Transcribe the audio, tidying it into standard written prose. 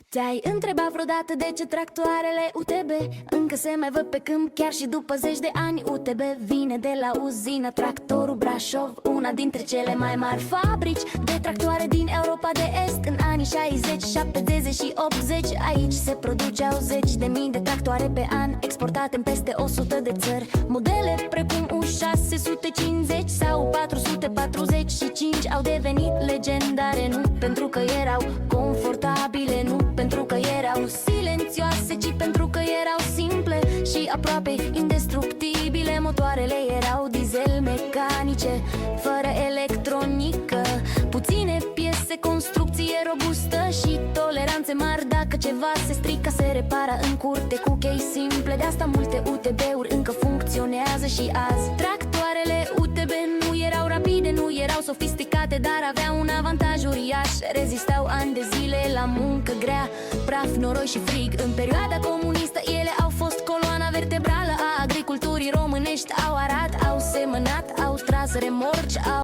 Te-ai întrebat vreodată de ce tractoarele UTB încă se mai văd pe câmp chiar și după zeci de ani? UTB vine de la uzină Tractorul Brașov, una dintre cele mai mari fabrici de tractoare din Europa de Est. În anii 60, 70 și 80 aici se produceau zeci de mii de tractoare pe an, exportate în peste 100 de țări. Modele precum U650 sau 445 au devenit legendare, nu pentru că erau confortabile, nu pentru că erau silențioase, ci pentru că erau simple și aproape indestructibile. Motoarele erau diesel mecanice, fără electronică, puține piese, construcție robustă și toleranțe mari. Dacă ceva se strică, se repară în curte cu chei simple. De asta multe UTB-uri încă funcționează și azi. Tractoarele UTB nu erau rapide, nu erau sofisticate, dar aveau un avantaj uriaș: rezistau ani de zile la muncă grea, praf, noroi și frig. În perioada comunistă ele au fost coloana vertebrală a agriculturii românești. Au arat, au semănat, au tras remorci, au